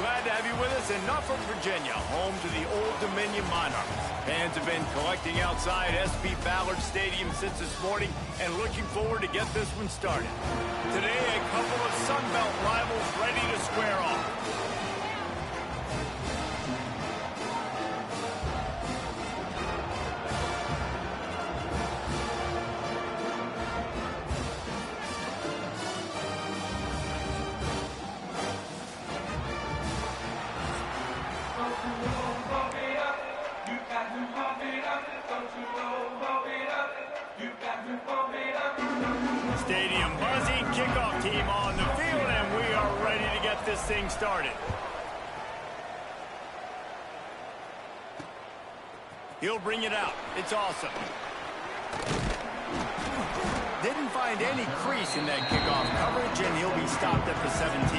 glad to have you with us in Norfolk, Virginia, home to the Old Dominion Monarchs. Fans have been collecting outside SP Ballard Stadium since this morning and looking forward to get this one started. Today, a couple of Sun Belt rivals ready to square off. Stadium buzzing, kickoff team on the field, and we are ready to get this thing started. He'll bring it out. It's awesome. Didn't find any crease in that kickoff coverage, and he'll be stopped at the 17.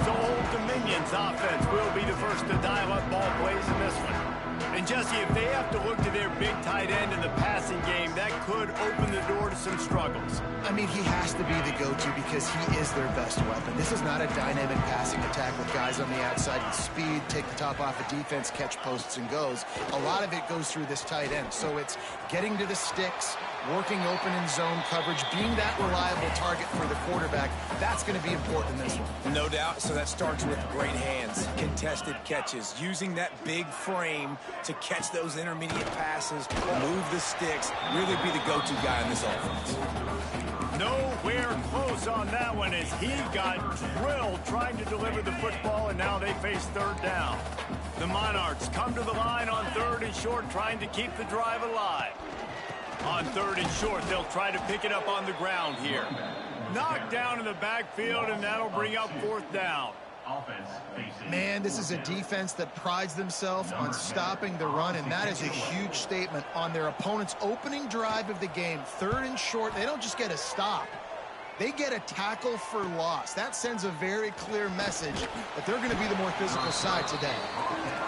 So Old Dominion's offense will be the first to dial up ball plays in this one. And Jesse, if they have to look to their big tight end in the passing game, that could open the door to some struggles. I mean, he has to be the go-to because he is their best weapon. This is not a dynamic passing attack with guys on the outside with speed, take the top off a defense, catch posts and goes. A lot of it goes through this tight end. So it's getting to the sticks, working open in zone coverage, being that reliable target for the quarterback. That's going to be important in this one. No doubt. So that starts with great hands, contested catches, using that big frame to catch those intermediate passes, move the sticks, really be the go-to guy in this offense. Nowhere close on that one as he got drilled trying to deliver the football, and now they face third down. The Monarchs come to the line on third and short, trying to keep the drive alive. On third and short, they'll try to pick it up on the ground here. Knocked down in the backfield, and that'll bring up fourth down. Man, this is a defense that prides themselves on stopping the run, and that is a huge statement on their opponent's opening drive of the game. Third and short, they don't just get a stop. They get a tackle for loss. That sends a very clear message that they're going to be the more physical side today.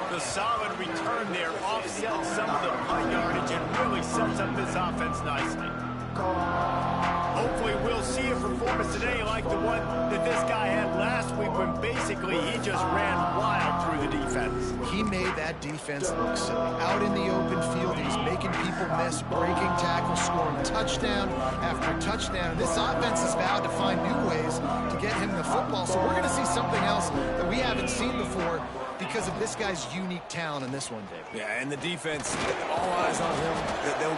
The solid return there offsets some of the punt yardage and really sets up this offense nicely. Hopefully we'll see a performance today like the one that this guy had last week when basically he just ran wild through the defense. He made that defense look silly. Out in the open field, he's making people miss, breaking tackles, scoring touchdown after touchdown. This offense has vowed to find new ways to get him the football, so we're going to see something else that we haven't seen before because of this guy's unique talent in this one, David. Yeah, and the defense, all eyes on him.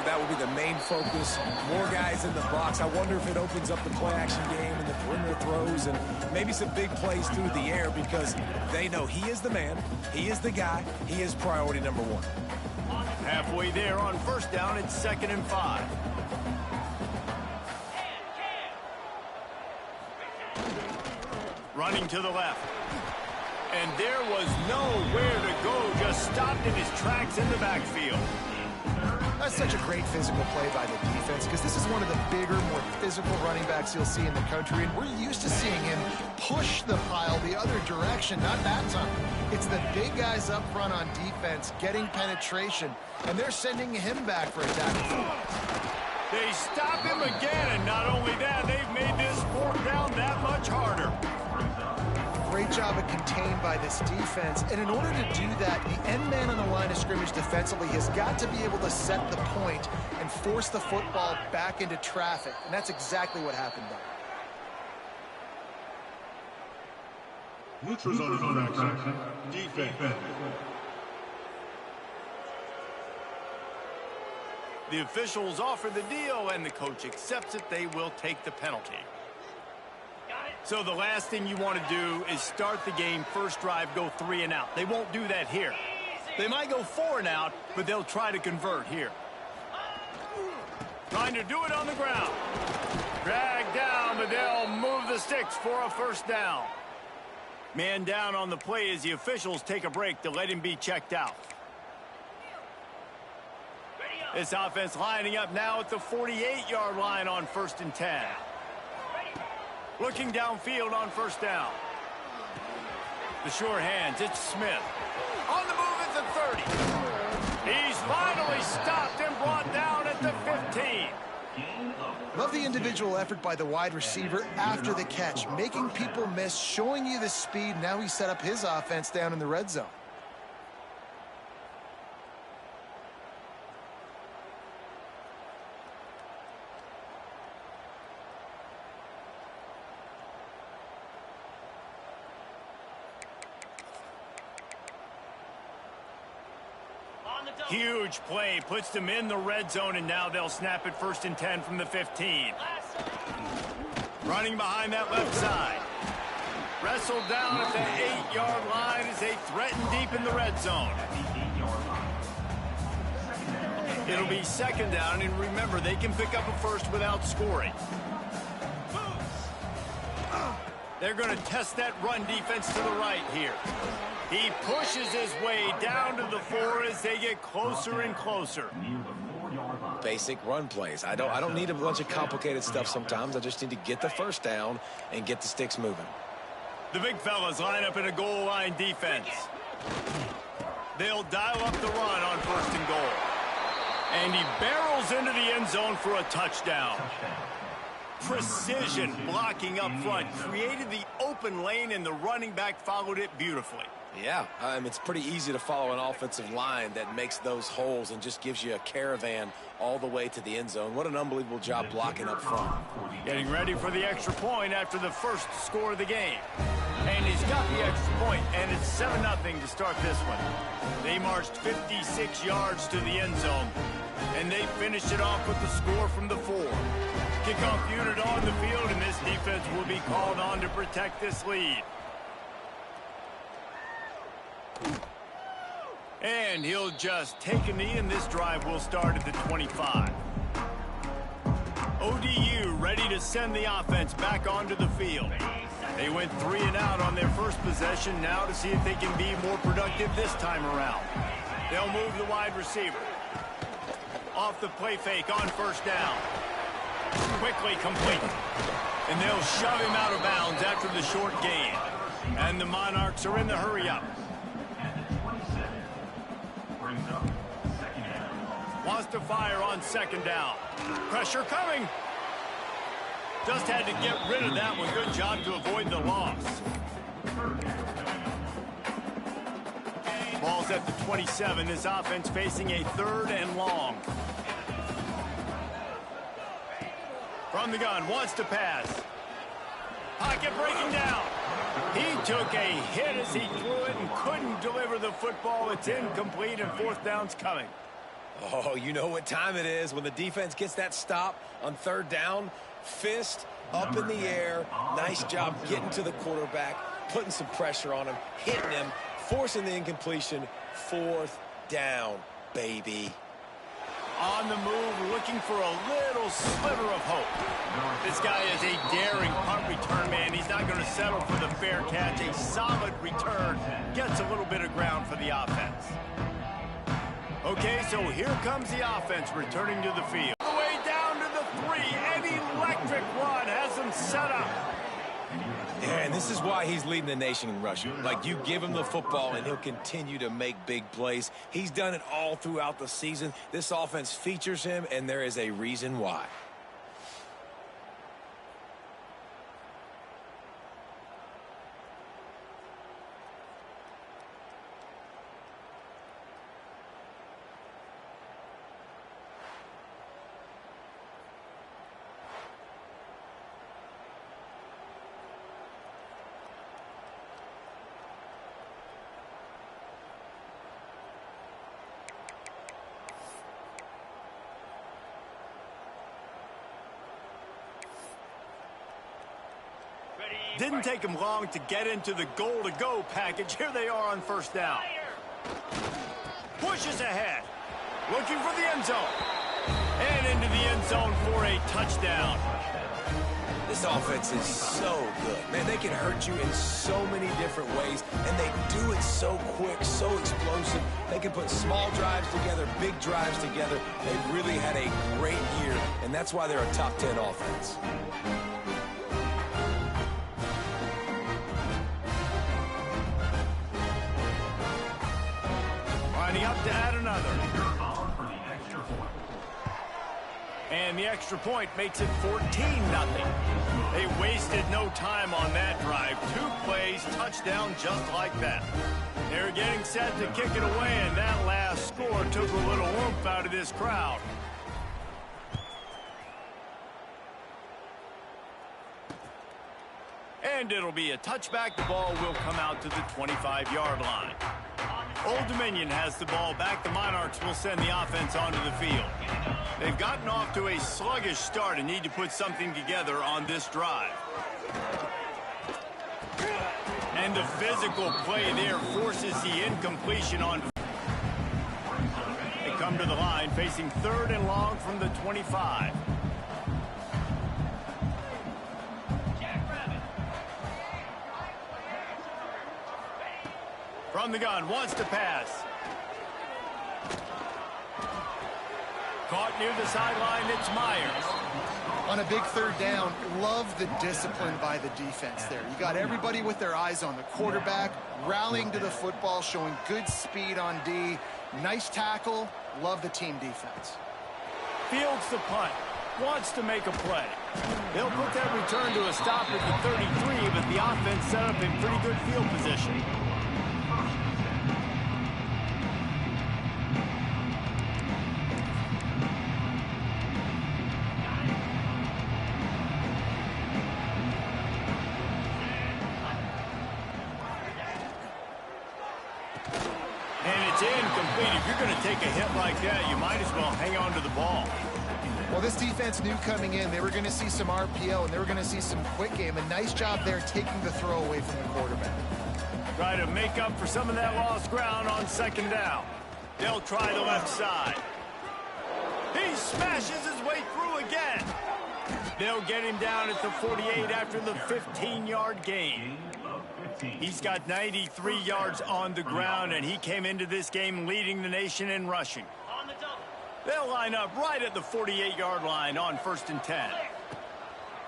That will be the main focus. More guys in the box. I wonder if it opens up the play-action game and the perimeter throws and maybe some big plays through the air because they know he is the man, he is the guy, he is priority number one. Halfway there on first down, it's 2nd and 5. Running to the left. And there was nowhere to go, just stopped in his tracks in the backfield. That's such a great physical play by the defense because this is one of the bigger, more physical running backs you'll see in the country, and we're used to seeing him push the pile the other direction. Not that time. It's the big guys up front on defense getting penetration, and they're sending him back for a tackle. They stop him again, and not only that, they've made this fourth down that much harder. Great job of contained by this defense, and in order to do that, the end man on the line of scrimmage defensively has got to be able to set the point and force the football back into traffic, and that's exactly what happened there. Neutral zone infraction. Defense. The officials offer the deal, and the coach accepts it. They will take the penalty. So the last thing you want to do is start the game, first drive, go 3 and out. They won't do that here. They might go 4 and out, but they'll try to convert here. Trying to do it on the ground. Drag down, but they'll move the sticks for a first down. Man down on the play as the officials take a break to let him be checked out. This offense lining up now at the 48-yard line on 1st and 10. Looking downfield on first down. The sure hands, it's Smith. On the move at the 30. He's finally stopped and brought down at the 15. Love the individual effort by the wide receiver after the catch, making people miss, showing you the speed. Now he set up his offense down in the red zone. Huge play, puts them in the red zone, and now they'll snap it 1st and 10 from the 15. Running behind that left side. Wrestled down at the 8-yard line as they threaten deep in the red zone. It'll be 2nd down, and remember, they can pick up a first without scoring. They're going to test that run defense to the right here. He pushes his way down to the 4 as they get closer and closer. Basic run plays. I don't need a bunch of complicated stuff sometimes. I just need to get the first down and get the sticks moving. The big fellas line up in a goal line defense. They'll dial up the run on 1st and goal. And he barrels into the end zone for a touchdown. Precision blocking up front created the open lane, and the running back followed it beautifully. Yeah, it's pretty easy to follow an offensive line that makes those holes and just gives you a caravan all the way to the end zone. What an unbelievable job blocking up front. Getting ready for the extra point after the first score of the game. And he's got the extra point, and it's 7-0 to start this one. They marched 56 yards to the end zone, and they finished it off with the score from the 4. Kickoff unit on the field, and this defense will be called on to protect this lead. And he'll just take a knee, and this drive will start at the 25. ODU ready to send the offense back onto the field. They went 3 and out on their first possession, now to see if they can be more productive this time around. They'll move the wide receiver. Off the play fake on 1st down. Quickly complete. And they'll shove him out of bounds after the short gain. And the Monarchs are in the hurry-up. Wants to fire on 2nd down. Pressure coming. Just had to get rid of that one. Good job to avoid the loss. Ball's at the 27. This offense facing a 3rd and long. From the gun, wants to pass. Pocket breaking down. He took a hit as he threw it and couldn't deliver the football. It's incomplete, and 4th down's coming. Oh, you know what time it is when the defense gets that stop on 3rd down. Fist up in the air. Nice job getting to the quarterback, putting some pressure on him, hitting him, forcing the incompletion. 4th down, baby. On the move, looking for a little sliver of hope. This guy is a daring punt return man. He's not going to settle for the fair catch. A solid return. Gets a little bit of ground for the offense. Okay, so here comes the offense returning to the field. All the way down to the 3. An electric run has them set up. Yeah, and this is why he's leading the nation in rushing. Like, you give him the football, and he'll continue to make big plays. He's done it all throughout the season. This offense features him, and there is a reason why. Didn't take him long to get into the goal-to-go package. Here they are on 1st down. Pushes ahead. Looking for the end zone. And into the end zone for a touchdown. This offense is so good. Man, they can hurt you in so many different ways, and they do it so quick, so explosive. They can put small drives together, big drives together. They've really had a great year, and that's why they're a top 10 offense. Lining up to add another. And the extra point makes it 14-0. They wasted no time on that drive. 2 plays, touchdown just like that. They're getting set to kick it away, and that last score took a little oomph out of this crowd. And it'll be a touchback. The ball will come out to the 25-yard line. Old Dominion has the ball back. The Monarchs will send the offense onto the field. They've gotten off to a sluggish start and need to put something together on this drive. And the physical play there forces the incompletion on. They come to the line facing 3rd and long from the 25. From the gun, wants to pass. Caught near the sideline, it's Myers. On a big 3rd down, love the discipline by the defense there. You got everybody with their eyes on the quarterback, rallying to the football, showing good speed on D. Nice tackle. Love the team defense. Fields the punt. Wants to make a play. They'll put that return to a stop at the 33, but the offense set up in pretty good field position. If you're going to take a hit like that, you might as well hang on to the ball. Well, this defense knew coming in they were going to see some RPO and they were going to see some quick game. A nice job there taking the throw away from the quarterback. Try to make up for some of that lost ground on 2nd down. They'll try the left side. He smashes his way through again. They'll get him down at the 48 after the 15-yard gain. He's got 93 yards on the ground, and he came into this game leading the nation in rushing. They'll line up right at the 48-yard line on 1st and 10.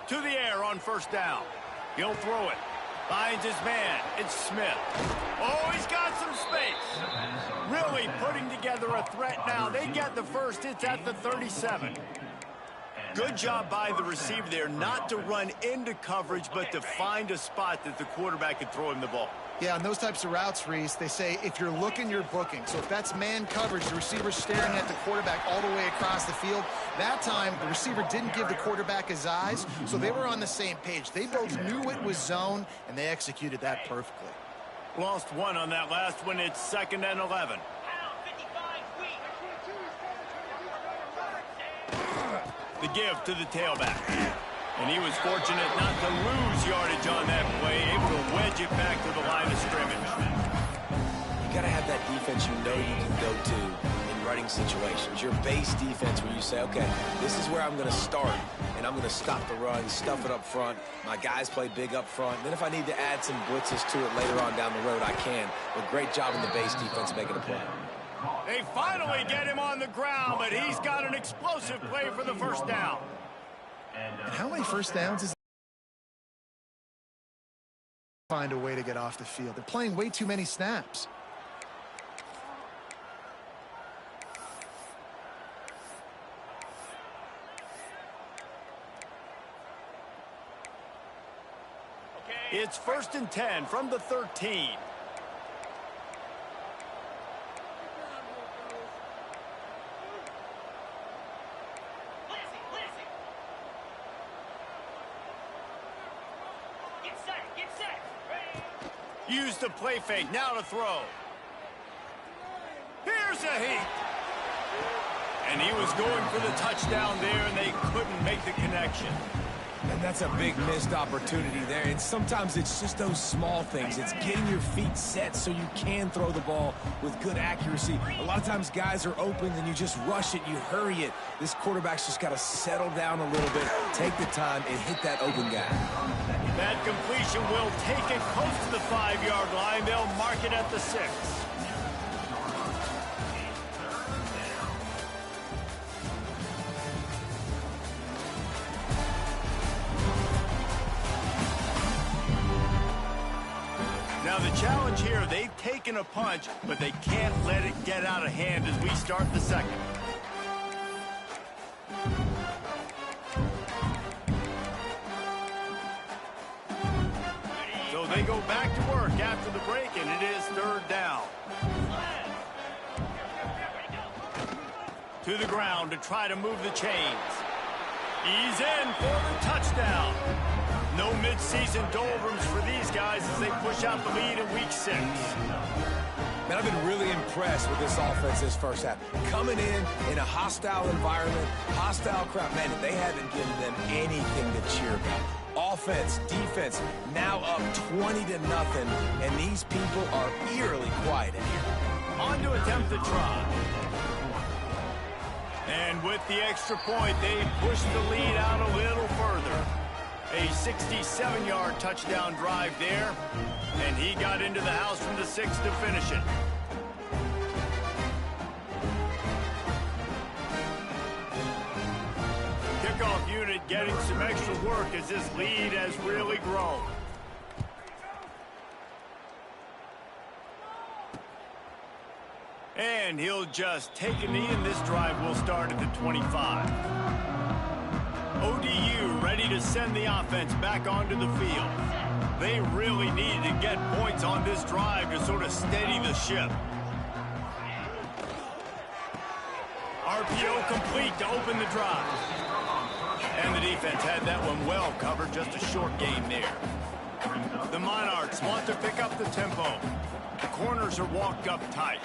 To the air on 1st down. He'll throw it. Finds his man. It's Smith. Oh, he's got some space. Really putting together a threat now. They get the first. It's at the 37. Good job by the receiver there not to run into coverage, but to find a spot that the quarterback could throw him the ball. Yeah, on those types of routes, Reese, they say if you're looking, you're booking. So if that's man coverage, the receiver's staring at the quarterback all the way across the field. That time, the receiver didn't give the quarterback his eyes, so they were on the same page. They both knew it was zone, and they executed that perfectly. Lost one on that last one. It's 2nd and 11. The give to the tailback. And he was fortunate not to lose yardage on that play, able to wedge it back to the line of scrimmage. You got to have that defense you know you can go to in running situations. Your base defense where you say, okay, this is where I'm going to start, and I'm going to stop the run, stuff it up front. My guys play big up front. Then if I need to add some blitzes to it later on down the road, I can. But great job in the base defense making a play. They finally get him on the ground, but he's got an explosive play for the 1st down. And how many 1st downs is find a way to get off the field? They're playing way too many snaps. It's 1st and 10 from the 13. Use the play fake, now to throw. Here's a heat. And he was going for the touchdown there, and they couldn't make the connection. And that's a big missed opportunity there. And sometimes it's just those small things. It's getting your feet set so you can throw the ball with good accuracy. A lot of times guys are open and you just rush it, you hurry it. This quarterback's just got to settle down a little bit, take the time, and hit that open guy. That completion will take it close to the 5-yard line. They'll mark it at the 6. Now the challenge here, they've taken a punch, but they can't let it get out of hand as we start the 2nd. They go back to work after the break, and it is third down. To the ground to try to move the chains. He's in for the touchdown. No midseason doldrums for these guys as they push out the lead in week 6. Man, I've been really impressed with this offense this first half. Coming in a hostile environment, hostile crowd, man, they haven't given them anything to cheer about. Offense, defense, now up 20-0, and these people are eerily quiet in here. On to attempt the try. And with the extra point, they push the lead out a little further. A 67-yard touchdown drive there, and he got into the house from the 6 to finish it. Kickoff unit getting some extra work as this lead has really grown. And he'll just take a knee, and this drive will start at the 25. ODU ready to send the offense back onto the field. They really needed to get points on this drive to sort of steady the ship. RPO complete to open the drive. And the defense had that one well covered, just a short gain there. The Monarchs want to pick up the tempo. The corners are walked up tight.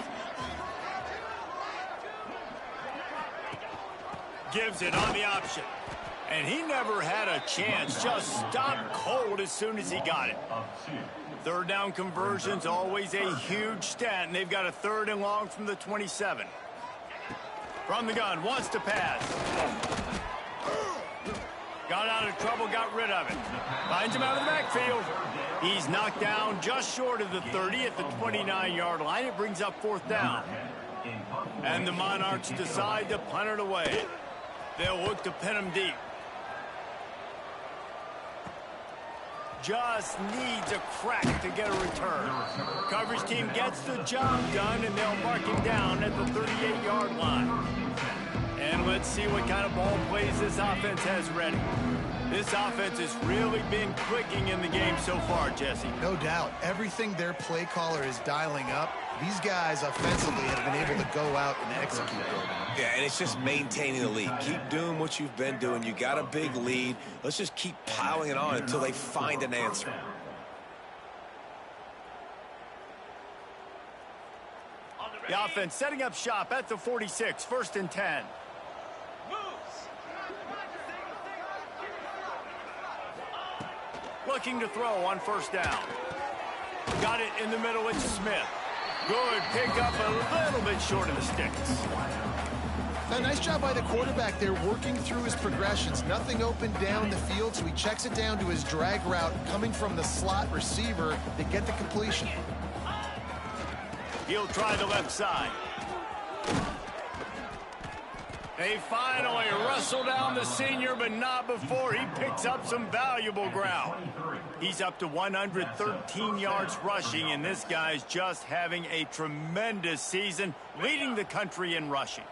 Gives it on the option. And he never had a chance. Just stopped cold as soon as he got it. Third down conversions, always a huge stat, and they've got a 3rd and long from the 27. From the gun, wants to pass. Got out of trouble, got rid of it. Finds him out of the backfield. He's knocked down just short of the 30 at the 29-yard line. It brings up 4th down. And the Monarchs decide to punt it away. They'll look to pin him deep. Just needs a crack to get a return. Coverage team gets the job done, and they'll mark him down at the 38-yard line. And let's see what kind of ball plays this offense has ready. This offense has really been clicking in the game so far, Jesse. No doubt. Everything their play caller is dialing up, these guys offensively have been able to go out and execute. Yeah, and it's just maintaining the lead. Keep doing what you've been doing. You got a big lead. Let's just keep piling it on until they find an answer. The offense setting up shop at the 46, 1st and 10. Looking to throw on 1st down. Got it in the middle, it's Smith. Good pick up, a little bit short of the sticks. Now, nice job by the quarterback there, working through his progressions. Nothing open down the field, so he checks it down to his drag route, coming from the slot receiver to get the completion. He'll try the left side. They finally wrestle down the senior, but not before he picks up some valuable ground. He's up to 113 yards rushing, and this guy's just having a tremendous season, leading the country in rushing.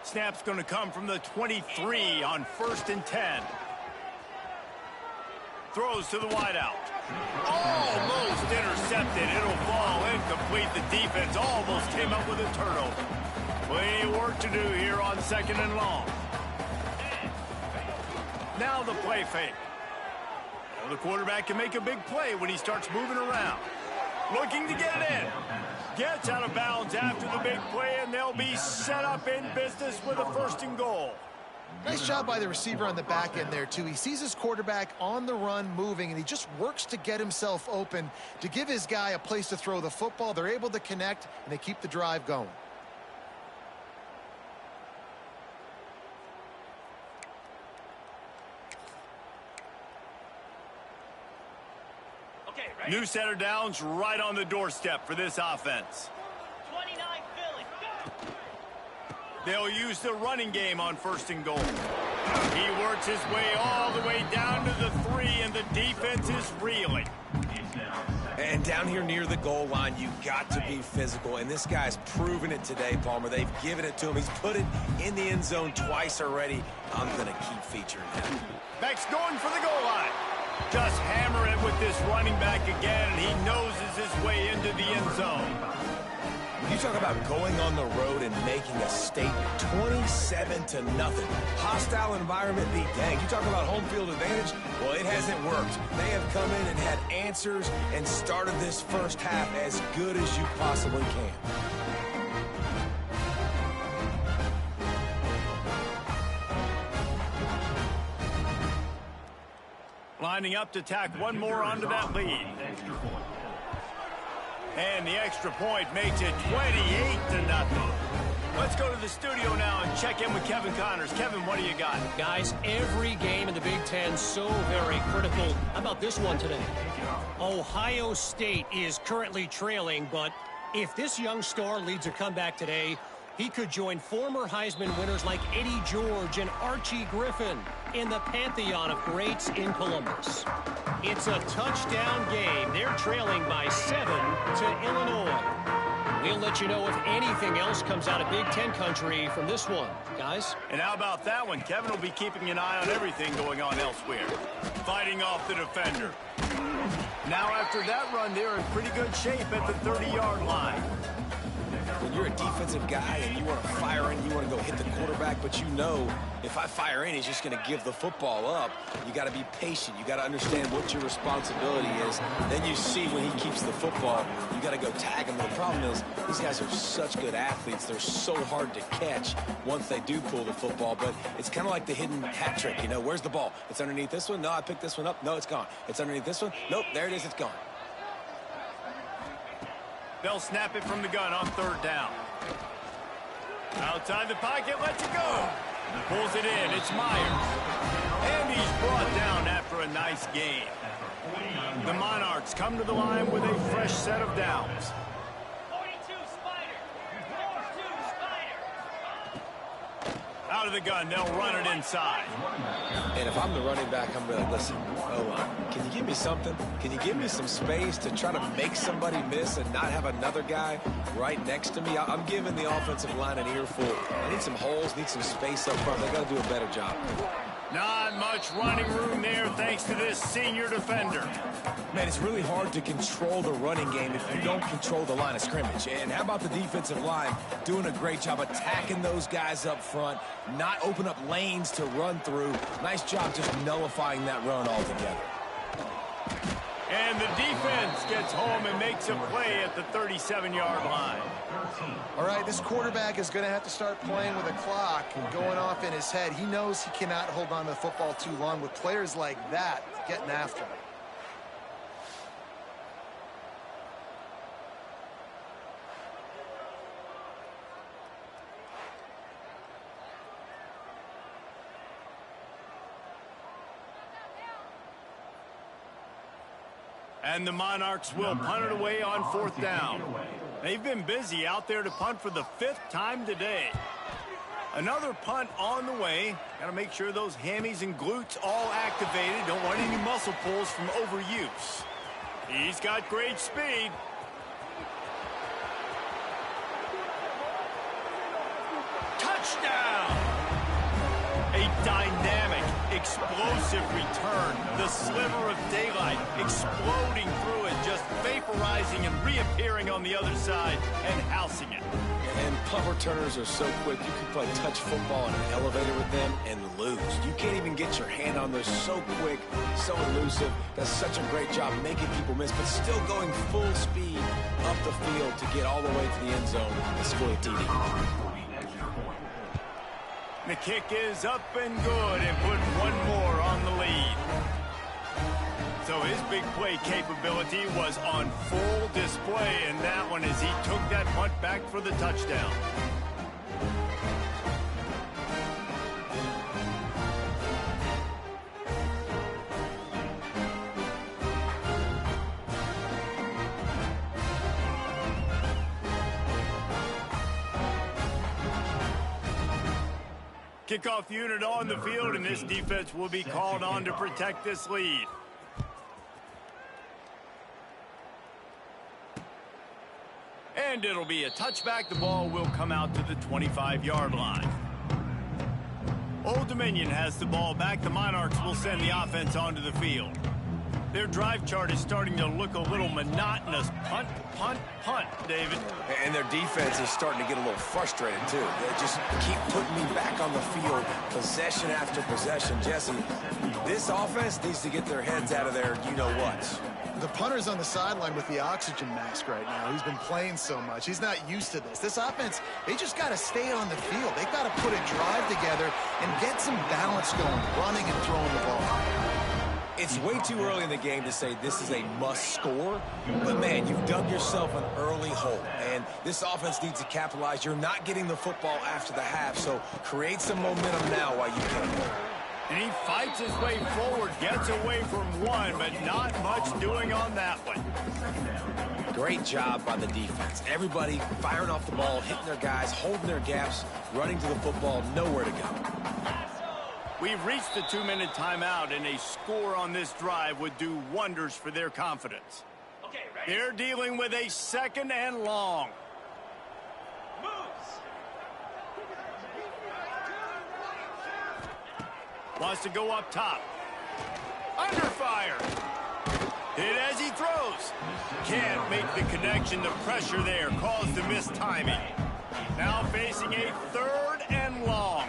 Snap's going to come from the 23 on 1st and 10. Throws to the wideout. Almost intercepted. It'll fall incomplete. The defense almost came up with a turnover. Plenty of work to do here on 2nd and long. Now the play fake. Well, the quarterback can make a big play when he starts moving around. Looking to get it in. Gets out of bounds after the big play, and they'll be set up in business with a 1st and goal. Nice job by the receiver on the back end there, too. He sees his quarterback on the run moving, and he just works to get himself open to give his guy a place to throw the football. They're able to connect, and they keep the drive going. New set of downs right on the doorstep for this offense. 29 Philly. They'll use the running game on 1st and goal. He works his way all the way down to the 3, and the defense is reeling. And down here near the goal line, you've got to be physical. And this guy's proven it today, Palmer. They've given it to him. He's put it in the end zone twice already. I'm going to keep featuring him. Beck's going for the goal line. Just hammer it with this running back again, and he noses his way into the end zone. You talk about going on the road and making a statement. 27-0. Hostile environment beat. Dang, you talk about home field advantage? Well, it hasn't worked. They have come in and had answers and started this first half as good as you possibly can. Lining up to tack one more onto that lead. And the extra point makes it 28-0. Let's go to the studio now and check in with Kevin Connors. Kevin, what do you got? Guys, every game in the Big Ten so very critical. How about this one today? Ohio State is currently trailing, but if this young star leads a comeback today, he could join former Heisman winners like Eddie George and Archie Griffin in the pantheon of greats in Columbus. It's a touchdown game. They're trailing by 7 to Illinois. We'll let you know if anything else comes out of Big Ten country from this one, guys. And how about that one? Kevin will be keeping an eye on everything going on elsewhere. Fighting off the defender. Now after that run, they're in pretty good shape at the 30-yard line. When you're a defensive guy and you want to fire in, you want to go hit the quarterback, but you know if I fire in, he's just going to give the football up. You got to be patient. You got to understand what your responsibility is. Then you see when he keeps the football, you got to go tag him. But the problem is these guys are such good athletes. They're so hard to catch once they do pull the football. But it's kind of like the hidden hat trick. You know, where's the ball? It's underneath this one. No, I picked this one up. No, it's gone. It's underneath this one. Nope, there it is. It's gone. They'll snap it from the gun on third down. Outside the pocket, lets it go. Pulls it in, it's Myers. And he's brought down after a nice game. The Monarchs come to the line with a fresh set of downs. 42 Spider. 42 Spider. Out of the gun, they'll run it inside. And if I'm the running back, I'm going to listen. Can you give me something? Can you give me some space to try to make somebody miss and not have another guy right next to me? I'm giving the offensive line an earful. I need some holes, need some space up front. They got to do a better job. Not much running room there thanks to this senior defender. Man, it's really hard to control the running game if you don't control the line of scrimmage. And how about the defensive line doing a great job attacking those guys up front, not open up lanes to run through. Nice job just nullifying that run altogether. And the defense gets home and makes a play at the 37-yard line. All right, this quarterback is going to have to start playing with a clock going off in his head. He knows he cannot hold on to the football too long with players like that getting after him. And the Monarchs will punt it away on fourth down. They've been busy out there to punt for the 5th time today. Another punt on the way. Got to make sure those hammies and glutes all activated. Don't want any muscle pulls from overuse. He's got great speed. Touchdown! A dynamic, explosive return. The sliver of daylight exploding through it, just vaporizing and reappearing on the other side and housing it. And punt returners are so quick, you can play touch football in an elevator with them and lose. You can't even get your hand on those. So quick, so elusive. Does such a great job making people miss, but still going full speed up the field to get all the way to the end zone and score a TD. The kick is up and good and put one more on the lead. So his big play capability was on full display in that one as he took that punt back for the touchdown. Kickoff unit on the field, and this defense will be called on to protect this lead. And it'll be a touchback. The ball will come out to the 25-yard line. Old Dominion has the ball back. The Monarchs will send the offense onto the field. Their drive chart is starting to look a little monotonous. Punt, punt, punt, David. And their defense is starting to get a little frustrated, too. They just keep putting me back on the field, possession after possession. Jesse, this offense needs to get their heads out of their you-know-whats. The punter's on the sideline with the oxygen mask right now. He's been playing so much. He's not used to this. This offense, they just got to stay on the field. They've got to put a drive together and get some balance going, running and throwing the ball. It's way too early in the game to say this is a must score, but man, you've dug yourself an early hole, and this offense needs to capitalize. You're not getting the football after the half, so create some momentum now while you can. And he fights his way forward, gets away from one, but not much doing on that one. Great job by the defense. Everybody firing off the ball, hitting their guys, holding their gaps, running to the football, nowhere to go. We've reached the 2-minute timeout, and a score on this drive would do wonders for their confidence. Okay, ready? They're dealing with a 2nd and long. Moves. Wants to go up top. Under fire. Hit as he throws. Can't make the connection. The pressure there caused the missed timing. Now facing a 3rd and long.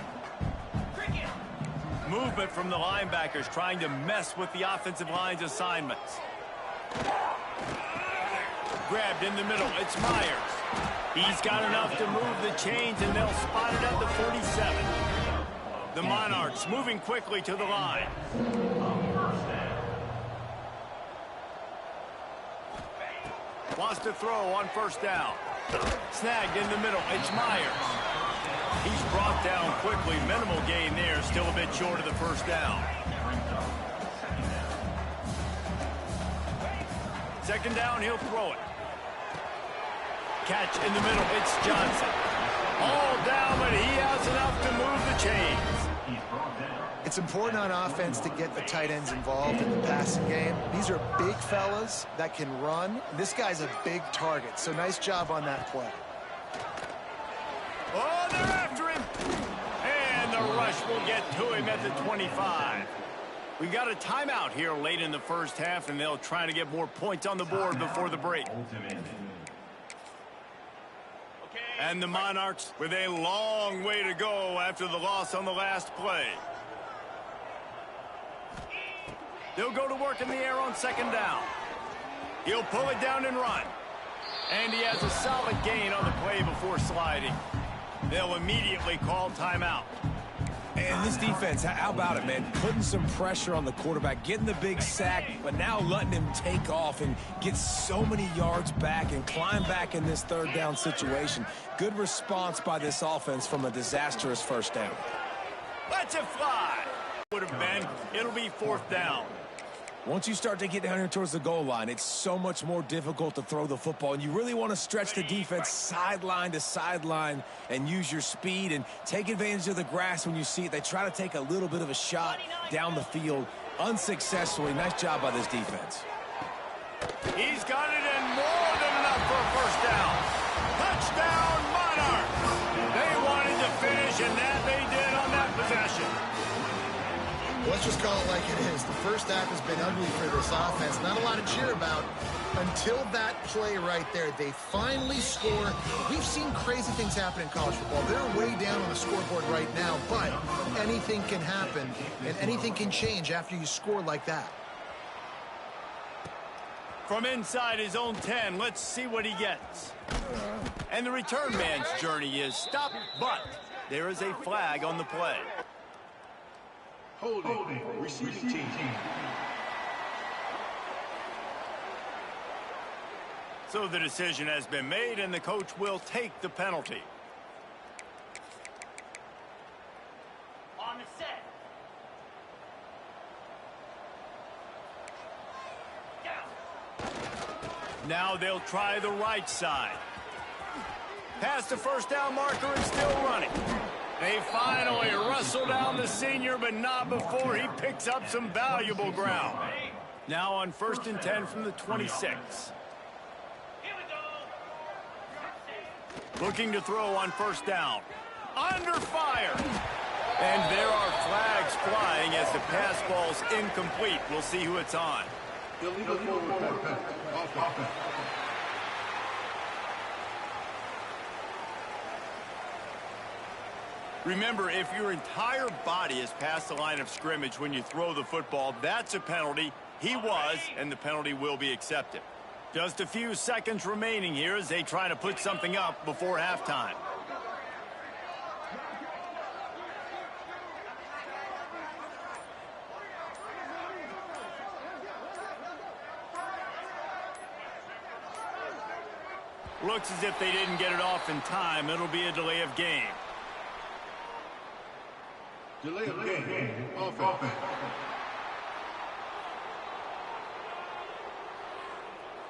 Movement from the linebackers trying to mess with the offensive line's assignments. Grabbed in the middle. It's Myers. He's got enough to move the chains, and they'll spot it at the 47. The Monarchs moving quickly to the line. Wants to throw on 1st down. Snagged in the middle. It's Myers. He's brought down quickly. Minimal gain there. Still a bit short of the 1st down. 2nd down, he'll throw it. Catch in the middle. It's Johnson. All down, but he has enough to move the chains. It's important on offense to get the tight ends involved in the passing game. These are big fellas that can run. This guy's a big target, so nice job on that play. Oh, they're after him. And the rush will get to him at the 25. We got a timeout here late in the 1st half, and they'll try to get more points on the board before the break. And the Monarchs with a long way to go after the loss on the last play. They'll go to work in the air on 2nd down. He'll pull it down and run. And he has a solid gain on the play before sliding. They'll immediately call timeout. And this defense, how about it, man? Putting some pressure on the quarterback, getting the big sack, but now letting him take off and get so many yards back and climb back in this 3rd down situation. Good response by this offense from a disastrous 1st down. Let's it fly. Would have been. It'll be 4th down. Once you start to get down here towards the goal line, it's so much more difficult to throw the football, and you really want to stretch the defense sideline to sideline and use your speed and take advantage of the grass when you see it. They try to take a little bit of a shot down the field unsuccessfully. Nice job by this defense. He's got it in more than enough for a 1st down. Touchdown, Monarchs. They wanted to finish, and that they did on that possession. Let's just call it like it is. The 1st half has been ugly for this offense. Not a lot to cheer about until that play right there. They finally score. We've seen crazy things happen in college football. They're way down on the scoreboard right now, but anything can happen, and anything can change after you score like that. From inside his own 10, let's see what he gets. And the return man's journey is stopped, but there is a flag on the play. Holding. Receiving team. So the decision has been made, and the coach will take the penalty. On the set. Down. Now they'll try the right side. Past the 1st down marker and still running. They finally wrestle down the senior, but not before he picks up some valuable ground. Now on 1st and 10 from the 26. Here we go. Looking to throw on 1st down. Under fire. And there are flags flying as the pass ball's incomplete. We'll see who it's on. Illegal forward pass. Offense. Remember, if your entire body is past the line of scrimmage when you throw the football, that's a penalty. He was, and the penalty will be accepted. Just a few seconds remaining here as they try to put something up before halftime. Looks as if they didn't get it off in time. It'll be a delay of game. Delay of game. Offense.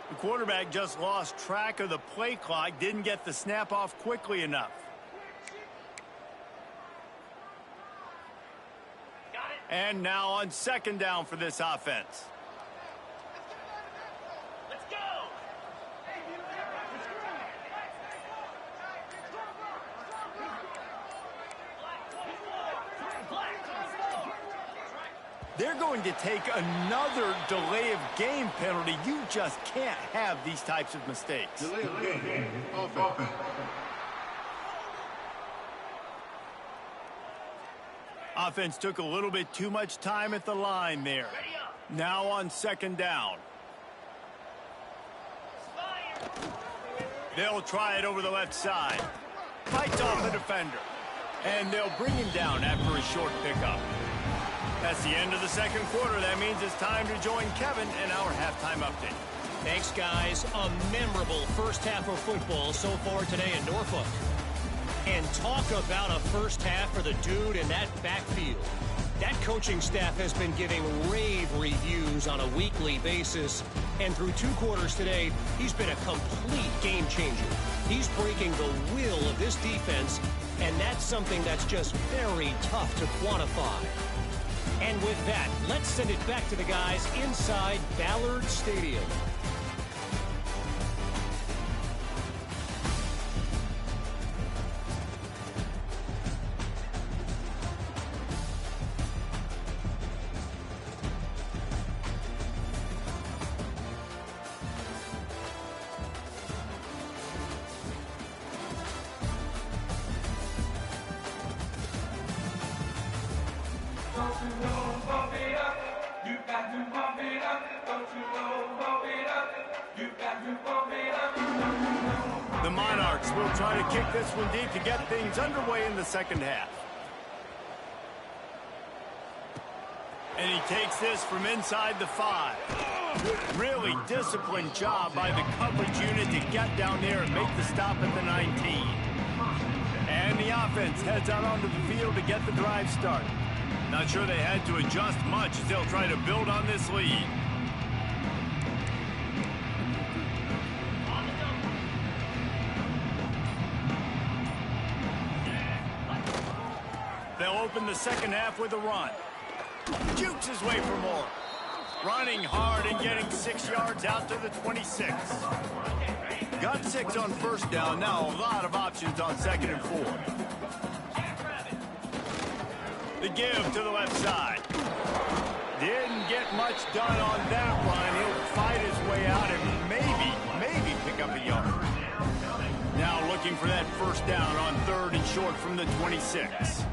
The quarterback just lost track of the play clock, didn't get the snap off quickly enough. And now on second down for this offense. Let's go. They're going to take another delay of game penalty. You just can't have these types of mistakes. Delay of game. Offense. Offense took a little bit too much time at the line there. Now on second down. They'll try it over the left side. Fights off the defender. And they'll bring him down after a short pickup. That's the end of the second quarter. That means it's time to join Kevin in our halftime update. Thanks, guys. A memorable first half of football so far today in Norfolk. And talk about a first half for the dude in that backfield. That coaching staff has been giving rave reviews on a weekly basis. And through 2 quarters today, he's been a complete game changer. He's breaking the will of this defense, and that's something that's just very tough to quantify. And with that, let's send it back to the guys inside Ballard Stadium. The Monarchs will try to kick this one deep to get things underway in the second half. And he takes this from inside the 5. Really disciplined job by the coverage unit to get down there and make the stop at the 19. And the offense heads out onto the field to get the drive started. Not sure they had to adjust much as they'll try to build on this lead. They'll open the second half with a run. Jukes his way for more. Running hard and getting 6 yards out to the 26. Got 6 on first down. Now a lot of options on second and 4. The give to the left side. Didn't get much done on that run. He'll fight his way out and maybe pick up a yard. Now looking for that first down on 3rd and short from the 26.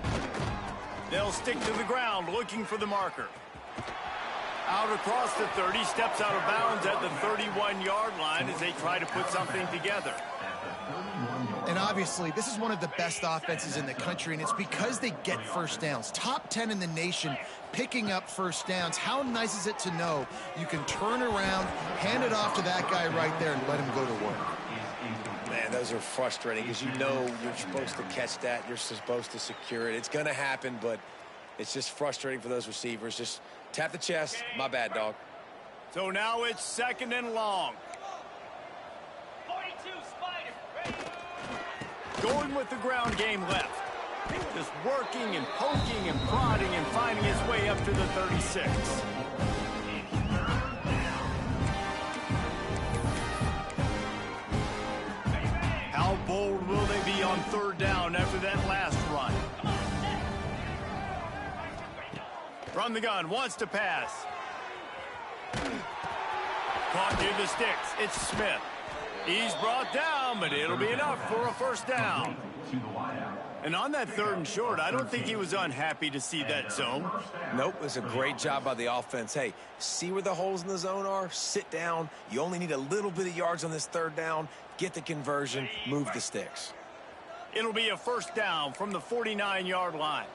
They'll stick to the ground looking for the marker. Out across the 30, steps out of bounds at the 31-yard line as they try to put something together. And obviously, this is one of the best offenses in the country, and it's because they get first downs. Top 10 in the nation picking up first downs. How nice is it to know you can turn around, hand it off to that guy right there, and let him go to work. Man, those are frustrating because you know you're supposed to catch that. You're supposed to secure it. It's going to happen, but it's just frustrating for those receivers. Just tap the chest. My bad, dog. So now it's 2nd and long. 42 Spider. Ready. Going with the ground game left. Just working and poking and prodding and finding his way up to the 36. How bold will they be on 3rd down after that last run? From the gun, wants to pass. Caught near the sticks. It's Smith. He's brought down, but it'll be enough for a first down. And on that 3rd and short, I don't think he was unhappy to see that zone. Nope, it's a great job by the offense. Hey, see where the holes in the zone are? Sit down. You only need a little bit of yards on this 3rd down. Get the conversion. Move the sticks. It'll be a first down from the 49-yard line.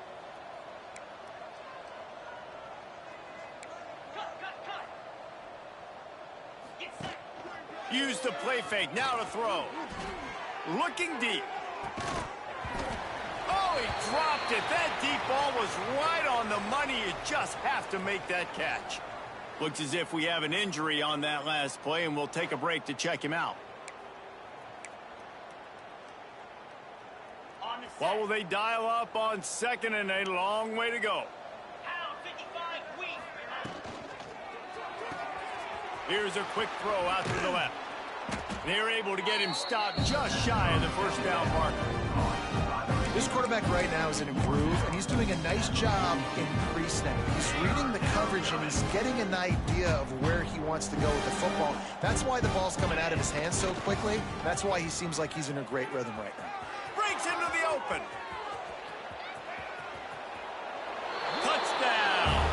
Use the play fake. Now to throw. Looking deep. Oh, he dropped it. That deep ball was right on the money. You just have to make that catch. Looks as if we have an injury on that last play, and we'll take a break to check him out. What will they dial up on 2nd and a long way to go? Here's a quick throw out to the left. They're able to get him stopped just shy of the first down marker. This quarterback right now is in a groove, and he's doing a nice job in pre-snap. He's reading the coverage, and he's getting an idea of where he wants to go with the football. That's why the ball's coming out of his hands so quickly. That's why he seems like he's in a great rhythm right now. Breaks into the open. Touchdown.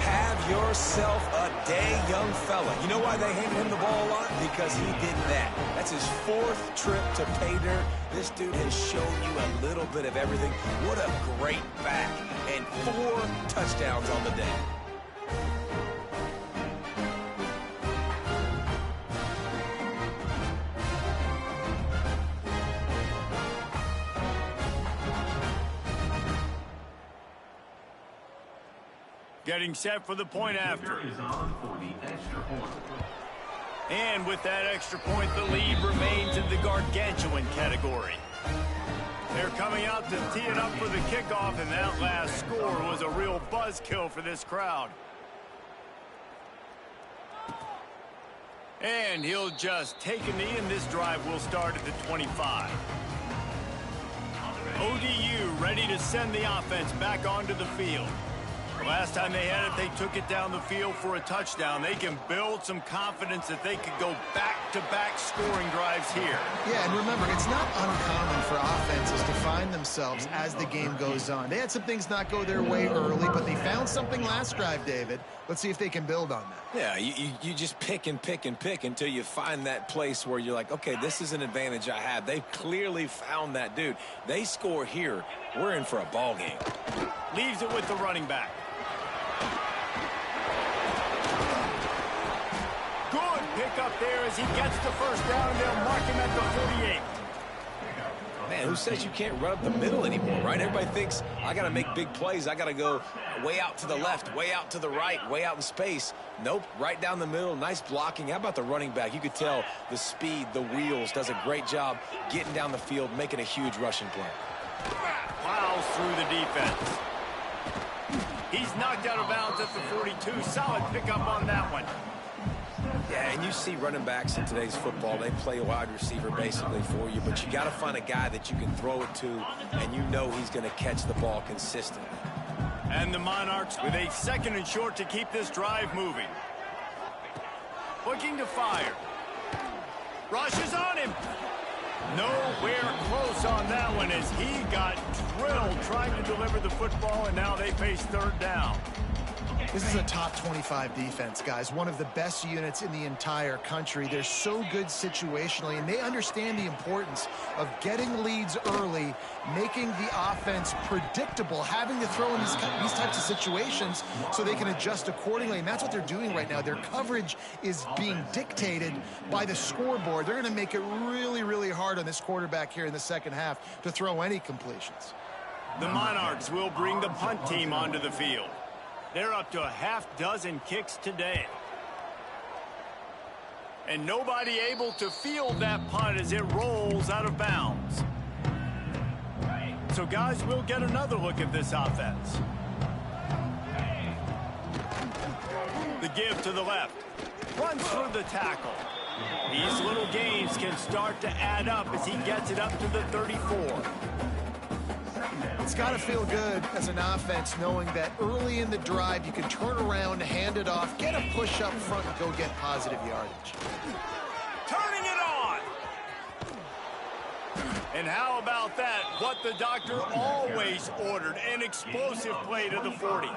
Have yourself a day, young fella. You know why they handed him the ball a lot? Because he did that. That's his 4th trip to pay dirt. This dude has shown you a little bit of everything. What a great back. And 4 touchdowns on the day. Getting set for the point after. And with that extra point, the lead remains in the gargantuan category. They're coming out to tee it up for the kickoff, and that last score was a real buzzkill for this crowd. And he'll just take a knee, and this drive will start at the 25. ODU ready to send the offense back onto the field. Last time they had it, they took it down the field for a touchdown. They can build some confidence that they could go back-to-back scoring drives here. Yeah, and remember, it's not uncommon for offenses to find themselves as the game goes on. They had some things not go their way early, but they found something last drive, David. Let's see if they can build on that. Yeah, you just pick and pick and pick until you find that place where you're like, okay, this is an advantage I have. They've clearly found that, dude. They score here, we're in for a ball game. Leaves it with the running back. Good pick up there as he gets the first down, and they'll mark him at the 48. Man, who says you can't run up the middle anymore, right? Everybody thinks, I got to make big plays. I got to go way out to the left, way out to the right, way out in space. Nope, right down the middle, nice blocking. How about the running back? You could tell the speed, the wheels, does a great job getting down the field, making a huge rushing play. Plows through the defense. He's knocked out of bounds at the 42. Solid pickup on that one. Yeah, and you see running backs in today's football, they play a wide receiver basically for you, but you got to find a guy that you can throw it to, and you know he's going to catch the ball consistently. And the Monarchs with a 2nd and short to keep this drive moving. Looking to fire. Rushes on him. Nowhere close on that one as he got drilled trying to deliver the football, and now they face 3rd down. This is a top 25 defense, guys. One of the best units in the entire country. They're so good situationally, and they understand the importance of getting leads early, making the offense predictable, having to throw in these types of situations so they can adjust accordingly, and that's what they're doing right now. Their coverage is being dictated by the scoreboard. They're going to make it really, really hard on this quarterback here in the second half to throw any completions. The Monarchs will bring the punt team onto the field. They're up to a half-dozen kicks today. And nobody able to field that punt as it rolls out of bounds. So, guys, we'll get another look at this offense. The give to the left. Runs through the tackle. These little gains can start to add up as he gets it up to the 34. It's got to feel good as an offense knowing that early in the drive you can turn around, hand it off, get a push up front, and go get positive yardage. Turning it on. And how about that? What the doctor always ordered, an explosive play to the 40.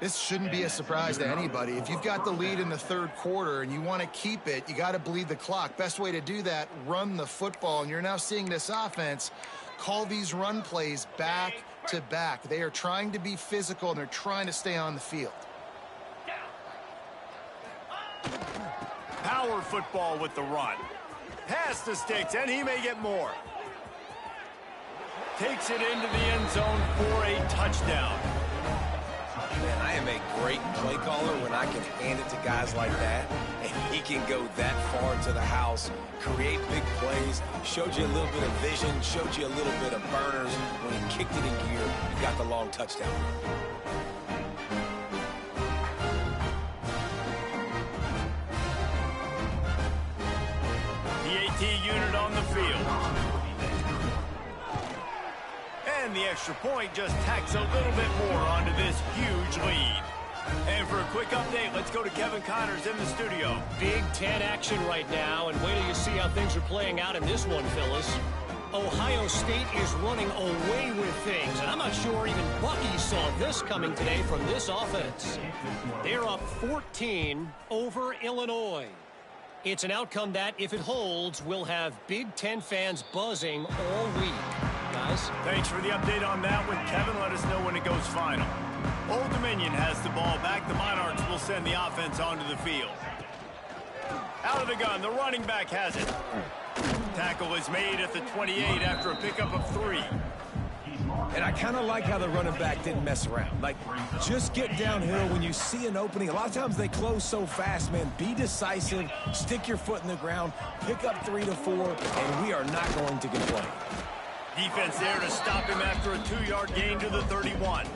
This shouldn't be a surprise to anybody. If you've got the lead in the third quarter and you want to keep it, you got to bleed the clock. Best way to do that, run the football. And you're now seeing this offense call these run plays back to back. They are trying to be physical, and they're trying to stay on the field. Power football with the run. Pass the sticks, and he may get more. Takes it into the end zone for a touchdown. Man, I am a great play caller when I can hand it to guys like that, and he can go that far to the house, create big plays, showed you a little bit of vision, showed you a little bit of burners. When he kicked it in gear, he got the long touchdown. The AT unit on the field. And the extra point just tacks a little bit more onto this huge lead. And for a quick update, let's go to Kevin Connors in the studio. Big Ten action right now, and wait till you see how things are playing out in this one, Phyllis. Ohio State is running away with things, and I'm not sure even Bucky saw this coming today from this offense. They're up 14 over Illinois. It's an outcome that, if it holds, will have Big Ten fans buzzing all week. Guys? Thanks for the update on that one, Kevin. Let us know when it goes final. Old Dominion has the ball back. The Monarchs will send the offense onto the field. Out of the gun, the running back has it. Tackle is made at the 28 after a pickup of 3. And I kind of like how the running back didn't mess around. Like, just get downhill when you see an opening. A lot of times they close so fast, man. Be decisive, stick your foot in the ground, pick up 3 to 4, and we are not going to complain. Defense there to stop him after a 2-yard gain to the 31.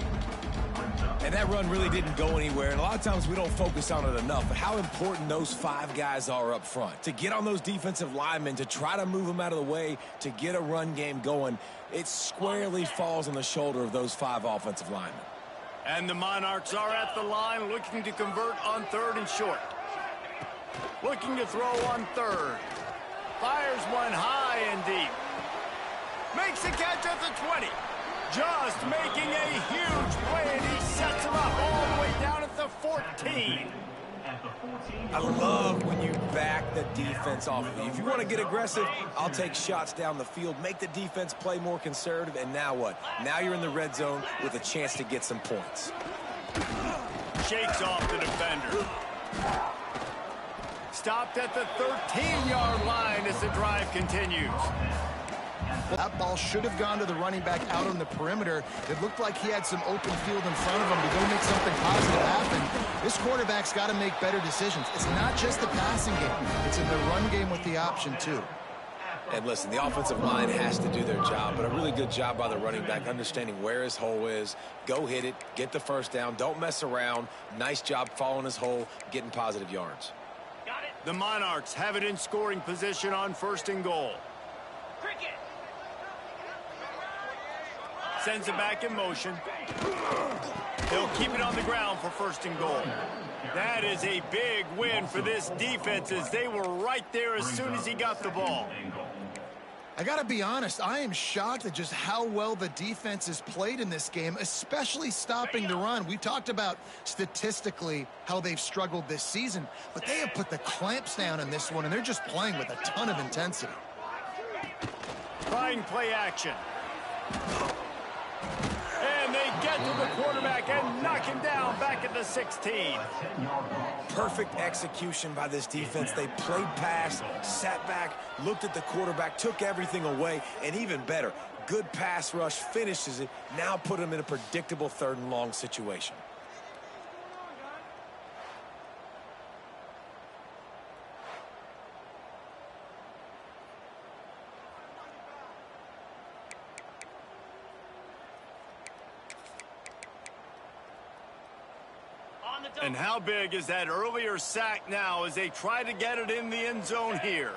And that run really didn't go anywhere. And a lot of times we don't focus on it enough. But how important those 5 guys are up front. To get on those defensive linemen, to try to move them out of the way, to get a run game going, it squarely falls on the shoulder of those 5 offensive linemen. And the Monarchs are at the line looking to convert on 3rd and short. Looking to throw on 3rd. Fires one high and deep. Makes a catch at the 20. Just making a huge play, and he sets him up all the way down at the 14. I love when you back the defense off of you. If you want to get aggressive, I'll take shots down the field, make the defense play more conservative, and now what? Now you're in the red zone with a chance to get some points. Shakes off the defender. Stopped at the 13-yard line as the drive continues. That ball should have gone to the running back out on the perimeter. It looked like he had some open field in front of him to go make something positive happen. This quarterback's got to make better decisions. It's not just the passing game. It's in the run game with the option, too. And listen, the offensive line has to do their job, but a really good job by the running back understanding where his hole is. Go hit it, get the first down, don't mess around. Nice job following his hole, getting positive yards. The Monarchs have it in scoring position on 1st and goal. Cricket. Sends it back in motion. They'll keep it on the ground for 1st and goal. That is a big win for this defense as they were right there as soon as he got the ball. I got to be honest, I am shocked at just how well the defense has played in this game, especially stopping the run. We talked about statistically how they've struggled this season, but they have put the clamps down in this one, and they're just playing with a ton of intensity. Trying play action. And they get to the quarterback and knock him down back at the 16. Perfect execution by this defense. They played pass, sat back, looked at the quarterback, took everything away, and even better, good pass rush, finishes it, now put him in a predictable 3rd and long situation. And how big is that earlier sack now as they try to get it in the end zone here?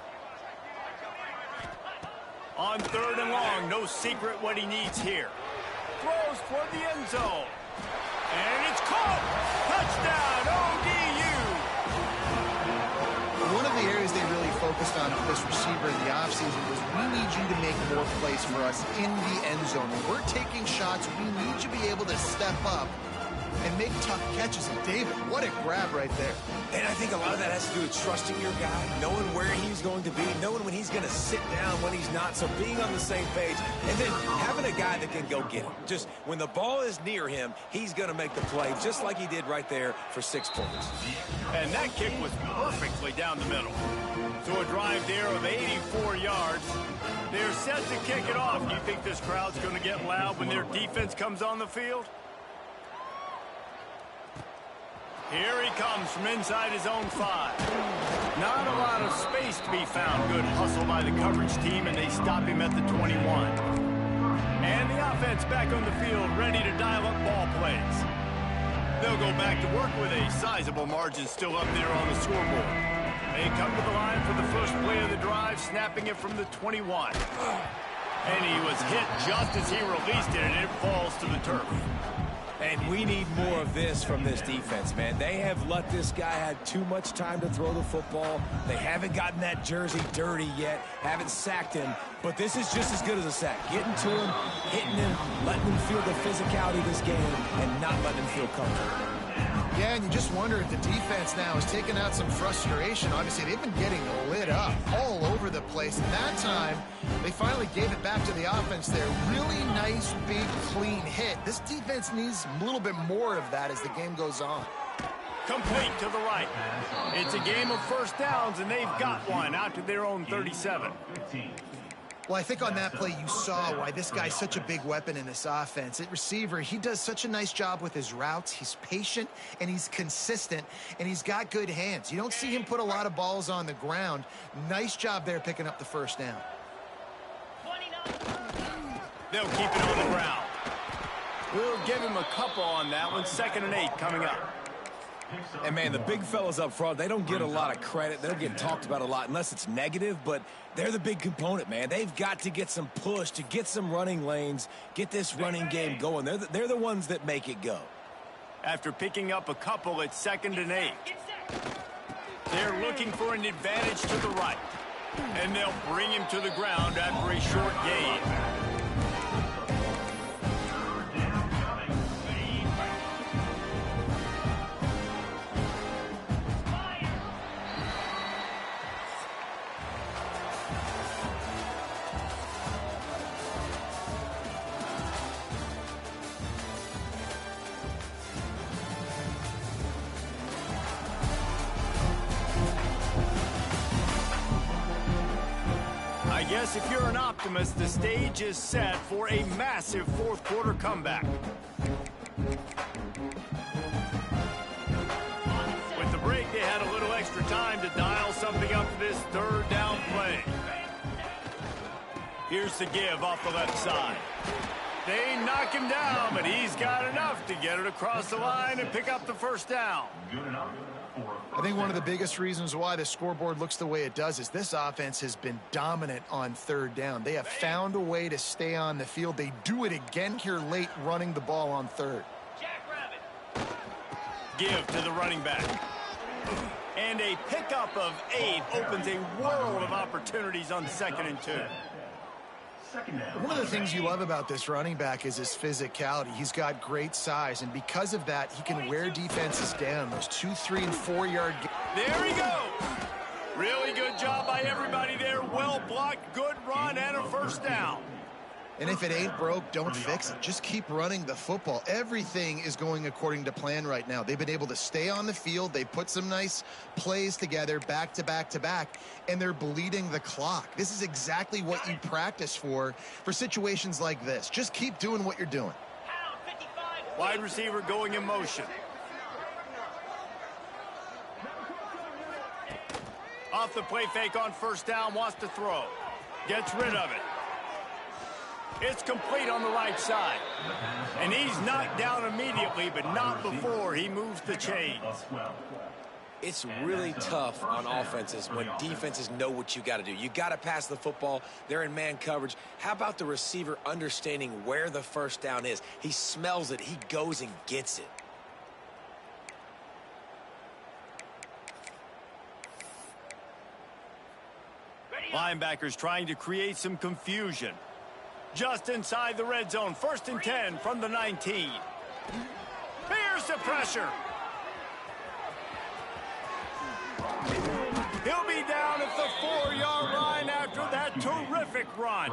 On 3rd and long, no secret what he needs here. Throws for the end zone. And it's caught. Touchdown, ODU. One of the areas they really focused on with this receiver in the offseason was we need you to make more plays for us in the end zone. When we're taking shots, we need you to be able to step up and make tough catches. And David, what a grab right there. And I think a lot of that has to do with trusting your guy, knowing where he's going to be, knowing when he's going to sit down, when he's not, so being on the same page, and then having a guy that can go get him. Just when the ball is near him, he's going to make the play, just like he did right there for 6 points. And that kick was perfectly down the middle. So a drive there of 84 yards. They're set to kick it off. Do you think this crowd's going to get loud when their defense comes on the field? Here he comes from inside his own 5. Not a lot of space to be found. Good hustle by the coverage team, and they stop him at the 21. And the offense back on the field, ready to dial up ball plays. They'll go back to work with a sizable margin still up there on the scoreboard. They come to the line for the first play of the drive, snapping it from the 21. And he was hit just as he released it, and it falls to the turf. And we need more of this from this defense, man. They have let this guy have too much time to throw the football. They haven't gotten that jersey dirty yet, haven't sacked him. But this is just as good as a sack. Getting to him, hitting him, letting him feel the physicality of this game, and not letting him feel comfortable. Yeah, and you just wonder if the defense now is taking out some frustration. Obviously, they've been getting lit up all over the place. And that time, they finally gave it back to the offense there. Really nice, big, clean hit. This defense needs a little bit more of that as the game goes on. Complete to the right. It's a game of first downs, and they've got one out to their own 37. Well, I think on that play you saw why this guy's such a big weapon in this offense. At receiver, he does such a nice job with his routes. He's patient, and he's consistent, and he's got good hands. You don't see him put a lot of balls on the ground. Nice job there picking up the first down. They'll keep it on the ground. We'll give him a couple on that one. 2nd and 8 coming up. And, man, the big fellas up front, they don't get a lot of credit. They don't get talked about a lot unless it's negative, but they're the big component, man. They've got to get some push, to get some running lanes, get this running game going. They're the ones that make it go. After picking up a couple, it's 2nd and 8. They're looking for an advantage to the right. And they'll bring him to the ground after a short gain. I guess if you're an optimist, the stage is set for a massive 4th quarter comeback. With the break, they had a little extra time to dial something up for this 3rd down play. Here's the give off the left side. They knock him down, but he's got enough to get it across the line and pick up the first down. I think one of the biggest reasons why the scoreboard looks the way it does is this offense has been dominant on 3rd down. They have found a way to stay on the field. They do it again here late, running the ball on 3rd. Give to the running back. And a pickup of 8 opens a world of opportunities on 2nd and 2. One of the things you love about this running back is his physicality. He's got great size, and because of that, he can wear defenses down. Those 2, 3, and 4 yard. There he goes. Really good job by everybody there. Well blocked, good run, and a first down. And if it ain't broke, don't fix it. Just keep running the football. Everything is going according to plan right now. They've been able to stay on the field. They put some nice plays together back to back to back, and they're bleeding the clock. This is exactly what you practice for situations like this. Just keep doing what you're doing. Wide receiver going in motion. Off the play fake on first down, wants to throw. Gets rid of it. It's complete on the right side. And he's knocked down immediately, but not before he moves the chains. It's really tough on offenses when defenses know what you got to do. You got to pass the football. They're in man coverage. How about the receiver understanding where the first down is? He smells it. He goes and gets it. Linebackers trying to create some confusion. Just inside the red zone. 1st and 10 from the 19. Here's the pressure. He'll be down at the 4-yard line after that terrific run.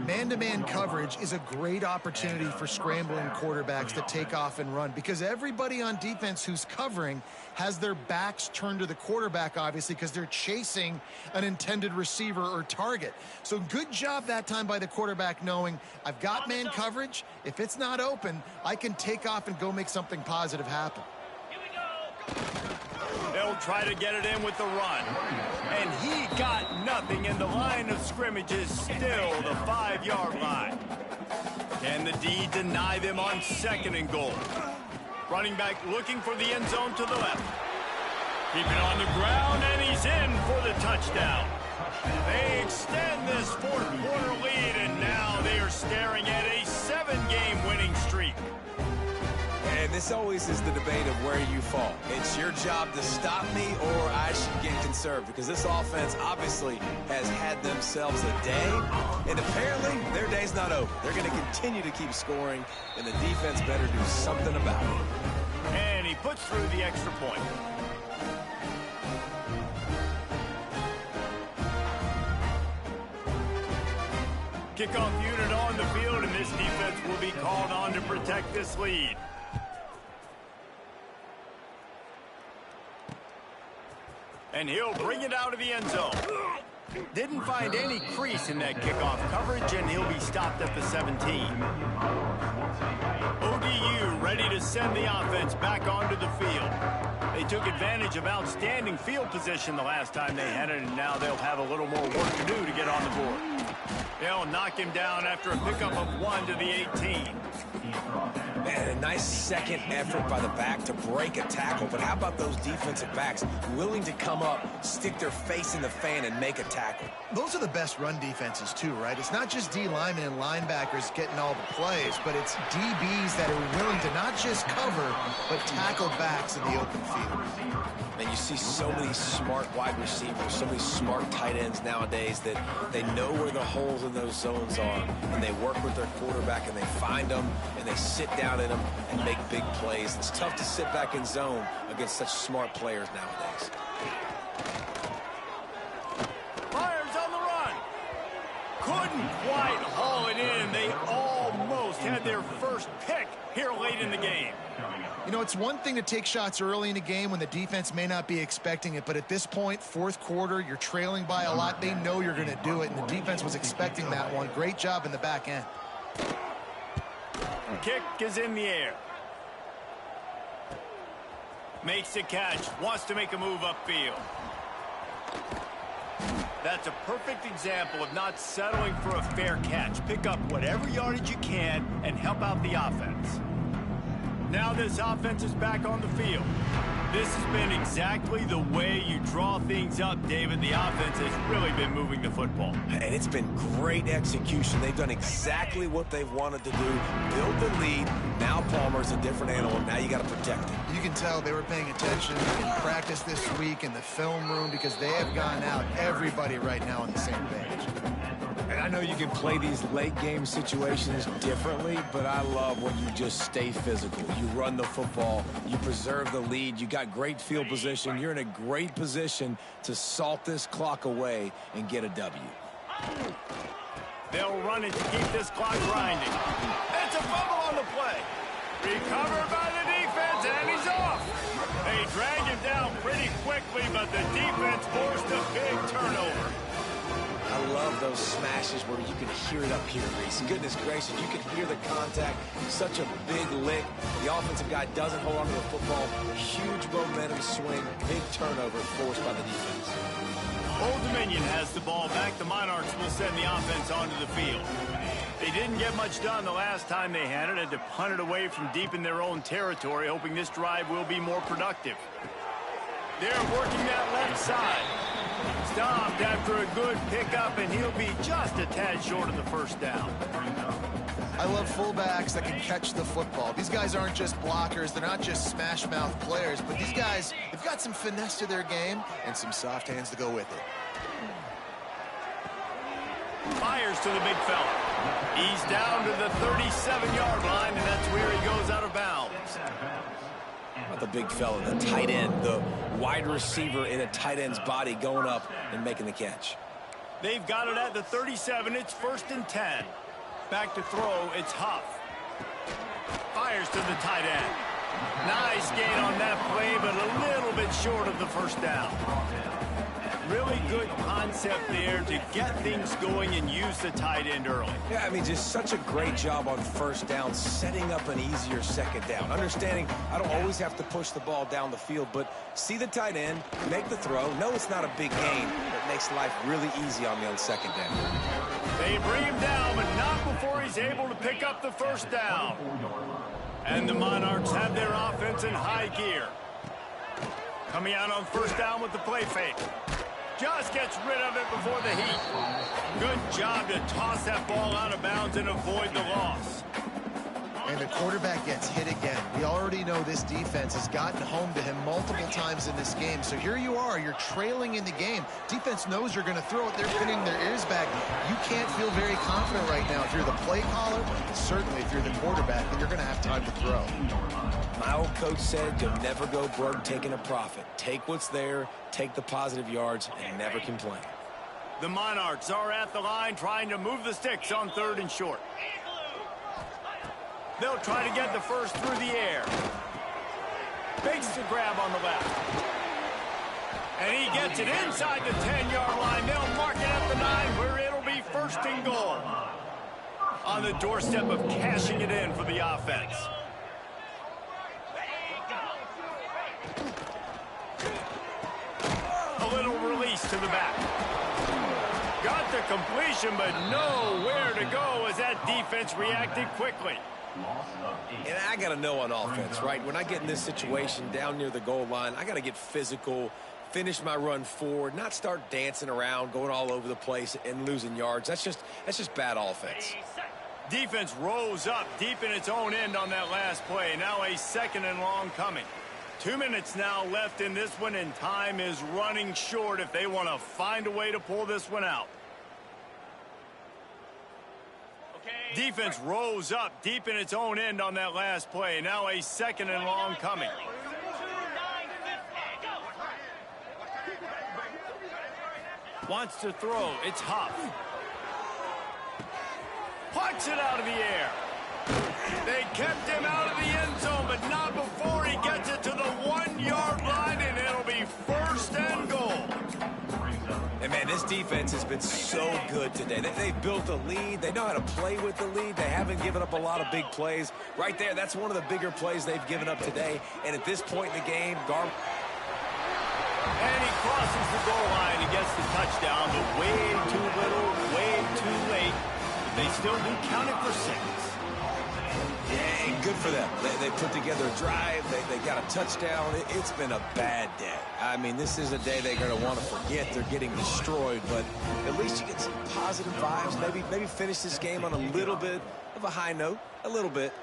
Man-to-man coverage is a great opportunity for scrambling quarterbacks to take off and run because everybody on defense who's covering has their backs turned to the quarterback, obviously, because they're chasing an intended receiver or target. So good job that time by the quarterback knowing I've got man coverage. If it's not open, I can take off and go make something positive happen. They'll try to get it in with the run. And he got nothing, and the line of scrimmage is still the 5-yard line. Can the D deny them on 2nd and goal? Running back looking for the end zone to the left. Keep it on the ground, and he's in for the touchdown. They extend this 4th quarter lead, and now they are staring at a 7-game winning streak. And this always is the debate of where you fall. It's your job to stop me or I should get conserved because this offense obviously has had themselves a day, and apparently their day's not over. They're going to continue to keep scoring, and the defense better do something about it. And he puts through the extra point. Kickoff unit on the field, and this defense will be called on to protect this lead. And he'll bring it out of the end zone. Didn't find any crease in that kickoff coverage, and he'll be stopped at the 17. ODU ready to send the offense back onto the field. They took advantage of outstanding field position the last time they had it, and now they'll have a little more work to do to get on the board. They'll knock him down after a pickup of 1 to the 18. Man, a nice second effort by the back to break a tackle. But how about those defensive backs willing to come up, stick their face in the fan, and make a tackle? Those are the best run defenses, too, right? It's not just D linemen and linebackers getting all the plays, but it's DBs that are willing to not just cover, but tackle backs in the open field. And you see so many smart wide receivers, so many smart tight ends nowadays that they know where the holes in those zones are, and they work with their quarterback, and they find them, and they sit down in them and make big plays. It's tough to sit back in zone against such smart players nowadays. Fires on the run. Couldn't quite haul it in. They almost had their first pick here late in the game. You know, it's one thing to take shots early in a game when the defense may not be expecting it, but at this point, 4th quarter, you're trailing by a lot. They know you're going to do it, and the defense was expecting that one. Great job in the back end. Kick is in the air. Makes a catch. Wants to make a move upfield. That's a perfect example of not settling for a fair catch. Pick up whatever yardage you can and help out the offense. Now this offense is back on the field. This has been exactly the way you draw things up, David. The offense has really been moving the football. And it's been great execution. They've done exactly what they've wanted to do. Build the lead. Now Palmer's a different animal. Now you got to protect him. You can tell they were paying attention in practice this week in the film room because they have gone out, everybody right now on the same page. And I know you can play these late game situations differently, but I love when you just stay physical. You run the football, you preserve the lead, you got great field position, you're in a great position to salt this clock away and get a W. They'll run it to keep this clock grinding. It's a fumble on the play. Recovered by the defense, and he's off. They drag him down pretty quickly, but the defense forced a big turnover. I love those smashes where you can hear it up here, Reese. Goodness gracious, you can hear the contact. Such a big lick. The offensive guy doesn't hold on to the football. Huge momentum swing. Big turnover forced by the defense. Old Dominion has the ball back. The Monarchs will send the offense onto the field. They didn't get much done the last time they had it. Had to punt it away from deep in their own territory, hoping this drive will be more productive. They're working that left side. Stopped after a good pickup, and he'll be just a tad short of the first down. I love fullbacks that can catch the football. These guys aren't just blockers. They're not just smash-mouth players, but these guys, they've got some finesse to their game and some soft hands to go with it. Fires to the big fella. He's down to the 37-yard line, and that's where he goes out of bounds. Not the big fella, the tight end, the wide receiver in a tight end's body going up and making the catch. They've got it at the 37. It's 1st and 10. Back to throw, it's Huff. Fires to the tight end. Nice gain on that play, but a little bit short of the first down. Really good concept there to get things going and use the tight end early. Yeah, I mean, just such a great job on first down, setting up an easier second down. Understanding I don't always have to push the ball down the field, but see the tight end, make the throw. No, it's not a big gain, but makes life really easy on me on second down. They bring him down, but not before he's able to pick up the first down. And the Monarchs have their offense in high gear. Coming out on first down with the play fake. Just gets rid of it before the heat. Good job to toss that ball out of bounds and avoid the loss. And the quarterback gets hit again. We already know this defense has gotten home to him multiple times in this game. So here you are, you're trailing in the game. Defense knows you're going to throw it. They're pinning their ears back. You can't feel very confident right now if you're the play caller, certainly if you're the quarterback, that you're going to have time to throw. My old coach said you'll never go broke taking a profit. Take what's there, take the positive yards, and never complain. The Monarchs are at the line trying to move the sticks on 3rd and short. They'll try to get the first through the air. Fakes the grab on the left. And he gets it inside the 10-yard line. They'll mark it at the 9 where it'll be 1st and goal. On the doorstep of cashing it in for the offense. A little release to the back. Got the completion, but nowhere to go as that defense reacted quickly. And I got to know on offense, right? When I get in this situation down near the goal line, I got to get physical, finish my run forward, not start dancing around, going all over the place and losing yards. That's just bad offense. Defense rose up deep in its own end on that last play. Now a 2nd and long coming. 2 minutes now left in this one, and time is running short if they want to find a way to pull this one out. Defense rose up deep in its own end on that last play. Now a 2nd and long coming. Wants to throw. It's Huff. Pucks it out of the air. They kept him out of the end zone, but not before he gets it to the 1-yard line, and it'll be 1st and goal. And, man, this defense has been so good today. They've built a lead. They know how to play with the lead. They haven't given up a lot of big plays. Right there, that's one of the bigger plays they've given up today. And at this point in the game, And he crosses the goal line and gets the touchdown, but way too little, way too late. But they still do count it for 6. Yeah, good for them. They put together a drive. They got a touchdown. It's been a bad day. I mean, this is a day they're going to want to forget. They're getting destroyed, but at least you get some positive vibes. Maybe finish this game on a little bit of a high note. A little bit.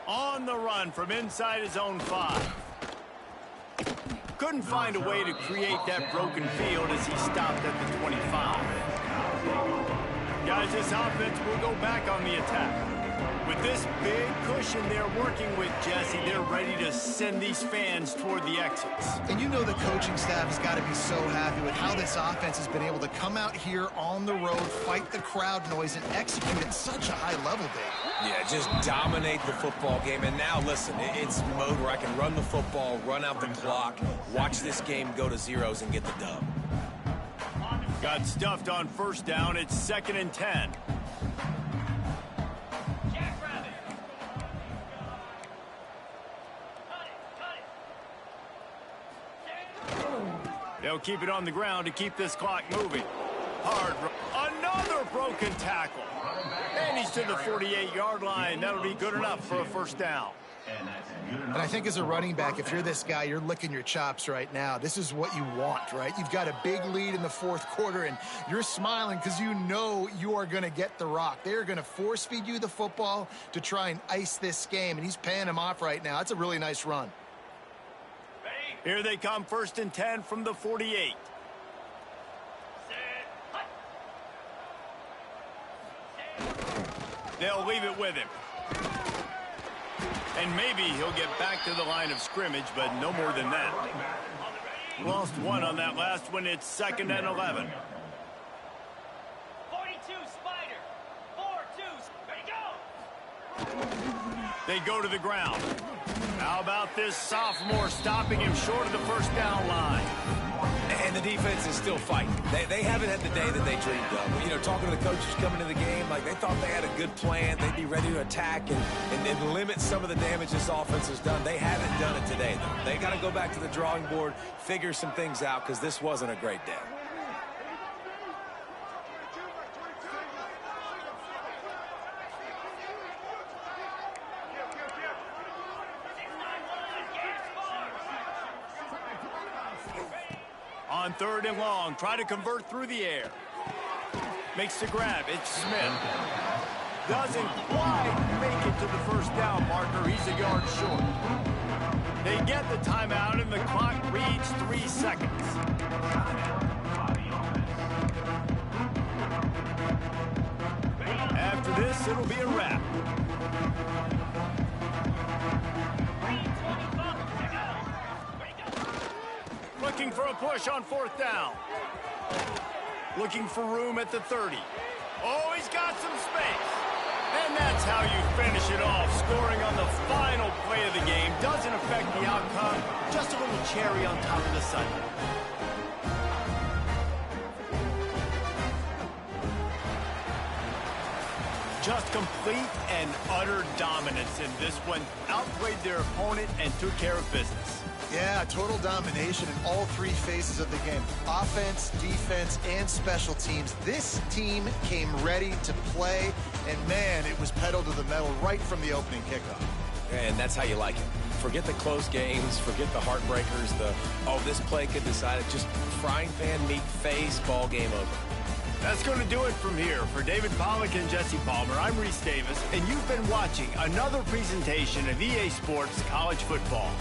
On the run from inside his own 5. Couldn't find a way to create that broken field as he stopped at the 25. Guys, this offense will go back on the attack. With this big cushion they're working with, Jesse, they're ready to send these fans toward the exits. And you know the coaching staff has got to be so happy with how this offense has been able to come out here on the road, fight the crowd noise, and execute at such a high level, Dave. Yeah, just dominate the football game. And now, listen, it's mode where I can run the football, run out the clock, watch this game go to zeros and get the dub. Got stuffed on first down. It's 2nd and 10. They'll keep it on the ground to keep this clock moving. Another broken tackle. And he's to the 48-yard line. That'll be good enough for a first down. And I think as a running back, if you're this guy, you're licking your chops right now. This is what you want, right? You've got a big lead in the fourth quarter, and you're smiling because you know you are going to get the rock. They're going to force feed you the football to try and ice this game, and he's paying him off right now. That's a really nice run. Here they come, 1st and 10 from the 48. They'll leave it with him. And maybe he'll get back to the line of scrimmage, but no more than that. Lost one on that last one. It's 2nd and 11. 42 Spider. 4-2. Ready, go. They go to the ground. How about this sophomore stopping him short of the first down line? And the defense is still fighting. They haven't had the day that they dreamed of. You know, talking to the coaches coming into the game, like they thought they had a good plan. They'd be ready to attack and limit some of the damage this offense has done. They haven't done it today, though. They got to go back to the drawing board, figure some things out, because this wasn't a great day. On 3rd and long, try to convert through the air. Makes the grab. It's Smith. Doesn't quite make it to the first down marker. He's a yard short. They get the timeout, and the clock reads 3 seconds. After this, it'll be a wrap. Looking for a push on 4th down. Looking for room at the 30. Oh, he's got some space. And that's how you finish it off. Scoring on the final play of the game doesn't affect the outcome. Just a little cherry on top of the sundae. Just complete and utter dominance in this one. Outplayed their opponent and took care of business. Yeah, total domination in all 3 phases of the game. Offense, defense, and special teams. This team came ready to play, and man, it was pedal to the metal right from the opening kickoff. And that's how you like it. Forget the close games, forget the heartbreakers, this play could decide it. Just frying pan, meat face, ball game over. That's going to do it from here. For David Pollack and Jesse Palmer, I'm Reese Davis, and you've been watching another presentation of EA Sports College Football.